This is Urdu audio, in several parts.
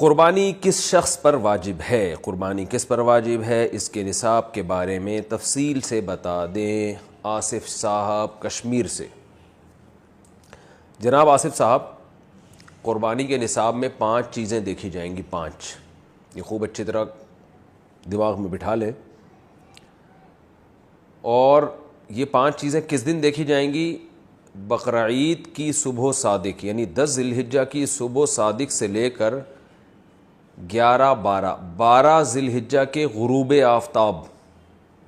قربانی کس شخص پر واجب ہے؟ قربانی کس پر واجب ہے، اس کے نصاب کے بارے میں تفصیل سے بتا دیں آصف صاحب کشمیر سے۔ جناب آصف صاحب، قربانی کے نصاب میں 5 چیزیں دیکھی جائیں گی، 5، یہ خوب اچھی طرح دماغ میں بٹھا لیں۔ اور یہ 5 چیزیں کس دن دیکھی جائیں گی؟ بقرعید کی صبح صادق، یعنی 10 ذی الحجہ کی صبح صادق سے لے کر 12 ذی الحجہ کے غروب آفتاب،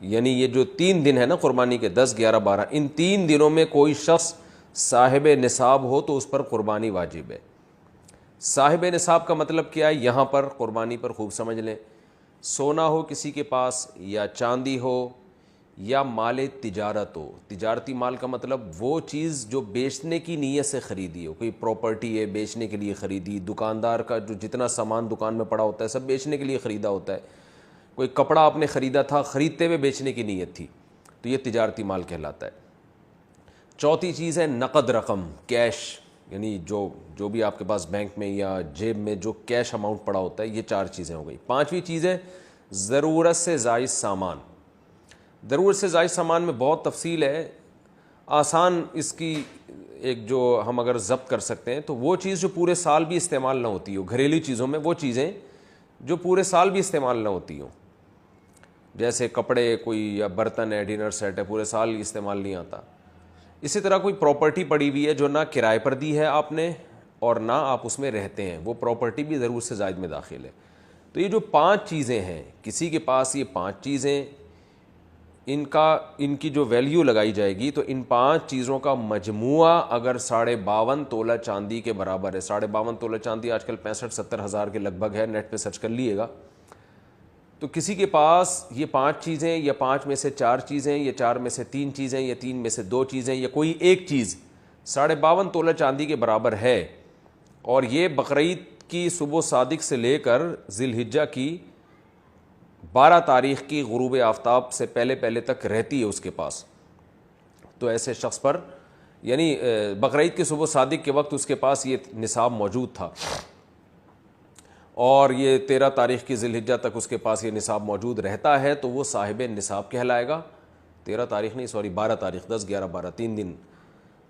یعنی یہ جو 3 دن ہے نا قربانی کے، 10، 11، 12، ان 3 دنوں میں کوئی شخص صاحب نصاب ہو تو اس پر قربانی واجب ہے۔ صاحب نصاب کا مطلب کیا ہے؟ یہاں پر قربانی پر خوب سمجھ لیں۔ سونا ہو کسی کے پاس، یا چاندی ہو، یا مال تجارت ہو۔ تجارتی مال کا مطلب وہ چیز جو بیچنے کی نیت سے خریدی ہو، کوئی پراپرٹی ہے بیچنے کے لیے خریدی، دکاندار کا جو جتنا سامان دکان میں پڑا ہوتا ہے سب بیچنے کے لیے خریدا ہوتا ہے، کوئی کپڑا آپ نے خریدا تھا، خریدتے ہوئے بیچنے کی نیت تھی، تو یہ تجارتی مال کہلاتا ہے۔ چوتھی چیز ہے نقد رقم، کیش، یعنی جو بھی آپ کے پاس بینک میں یا جیب میں جو کیش اماؤنٹ پڑا ہوتا ہے، یہ 4 چیزیں ہو گئی۔ 5ویں چیز ہے ضرورت سے زائد سامان۔ ضرورت سے زائد سامان میں بہت تفصیل ہے، آسان اس کی ایک جو ہم اگر ضبط کر سکتے ہیں تو وہ چیز جو پورے سال بھی استعمال نہ ہوتی ہو، گھریلو چیزوں میں وہ چیزیں جو پورے سال بھی استعمال نہ ہوتی ہوں، جیسے کپڑے، کوئی یا برتن ہے، ڈنر سیٹ ہے، پورے سال استعمال نہیں آتا۔ اسی طرح کوئی پراپرٹی پڑی ہوئی ہے جو نہ کرائے پر دی ہے آپ نے اور نہ آپ اس میں رہتے ہیں، وہ پراپرٹی بھی ضرورت سے زائد میں داخل ہے۔ تو یہ جو 5 چیزیں ہیں، کسی کے پاس یہ 5 چیزیں، ان کی جو ویلیو لگائی جائے گی تو ان 5 چیزوں کا مجموعہ اگر 52.5 تولہ چاندی کے برابر ہے، 52.5 تولہ چاندی آج کل 65-70 ہزار کے لگ بھگ ہے، نیٹ پہ سرچ کر لیے گا، تو کسی کے پاس یہ 5 چیزیں، یا 5 میں سے 4 چیزیں، یا 4 میں سے 3 چیزیں، یا 3 میں سے 2 چیزیں، یا کوئی ایک چیز 52.5 تولہ چاندی کے برابر ہے، اور یہ بقرعید کی صبح صادق سے لے کر ذی الحجہ کی 12 تاریخ کی غروب آفتاب سے پہلے تک رہتی ہے اس کے پاس، تو ایسے شخص پر، یعنی بقرعید کی صبح صادق کے وقت اس کے پاس یہ نصاب موجود تھا، اور یہ 13 تاریخ کی ذی الحجہ تک اس کے پاس یہ نصاب موجود رہتا ہے، تو وہ صاحب نصاب کہلائے گا۔ 13 تاریخ نہیں، 12 تاریخ، 10، 11، 12، 3 دن،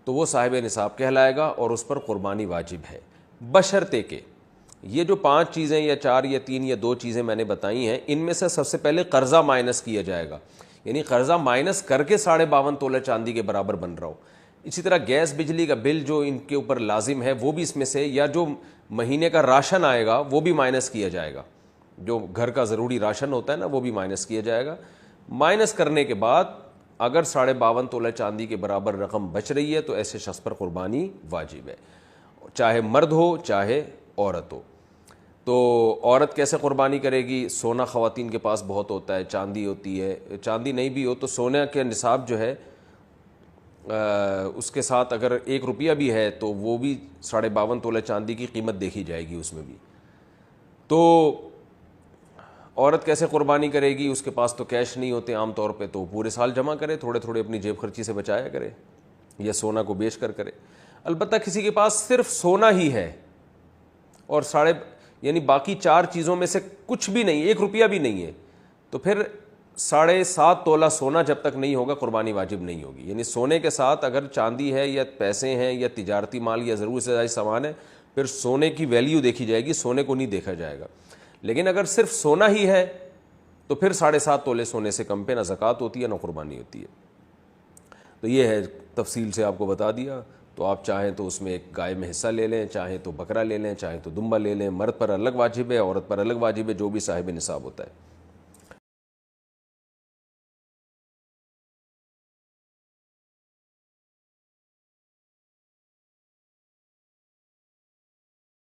تو وہ صاحب نصاب کہلائے گا اور اس پر قربانی واجب ہے، بشرطے کہ یہ جو 5 چیزیں یا 4 یا 3 یا 2 چیزیں میں نے بتائی ہیں، ان میں سے سب سے پہلے قرضہ مائنس کیا جائے گا، یعنی قرضہ مائنس کر کے 52.5 تولہ چاندی کے برابر بن رہا ہو۔ اسی طرح گیس بجلی کا بل جو ان کے اوپر لازم ہے وہ بھی اس میں سے، یا جو مہینے کا راشن آئے گا وہ بھی مائنس کیا جائے گا، جو گھر کا ضروری راشن ہوتا ہے نا وہ بھی مائنس کیا جائے گا۔ مائنس کرنے کے بعد اگر 52.5 تولہ چاندی کے برابر رقم بچ رہی ہے تو ایسے شخص پر قربانی واجب ہے، چاہے مرد ہو چاہے عورت ہو۔ تو عورت کیسے قربانی کرے گی؟ سونا خواتین کے پاس بہت ہوتا ہے، چاندی ہوتی ہے، چاندی نہیں بھی ہو تو سونے کے نصاب جو ہے اس کے ساتھ اگر 1 روپیہ بھی ہے تو وہ بھی 52.5 تولہ چاندی کی قیمت دیکھی جائے گی اس میں بھی۔ تو عورت کیسے قربانی کرے گی؟ اس کے پاس تو کیش نہیں ہوتے عام طور پہ، تو پورے سال جمع کرے، تھوڑے تھوڑے اپنی جیب خرچی سے بچایا کرے، یا سونا کو بیچ کر کرے۔ البتہ کسی کے پاس صرف سونا ہی ہے اور یعنی باقی 4 چیزوں میں سے کچھ بھی نہیں، 1 روپیہ بھی نہیں ہے، تو پھر 7.5 تولہ سونا جب تک نہیں ہوگا قربانی واجب نہیں ہوگی۔ یعنی سونے کے ساتھ اگر چاندی ہے یا پیسے ہیں یا تجارتی مال یا ضرورت سے زائد سامان ہے، پھر سونے کی ویلیو دیکھی جائے گی، سونے کو نہیں دیکھا جائے گا۔ لیکن اگر صرف سونا ہی ہے تو پھر 7.5 تولے سونے سے کم پہ نہ زکوٰۃ ہوتی ہے نہ قربانی ہوتی ہے۔ تو یہ ہے، تفصیل سے آپ کو بتا دیا۔ تو آپ چاہیں تو اس میں ایک گائے میں حصہ لے لیں، چاہیں تو بکرا لے لیں، چاہیں تو دمبا لے لیں۔ مرد پر الگ واجب ہے، عورت پر الگ واجب ہے، جو بھی صاحب نصاب ہوتا ہے۔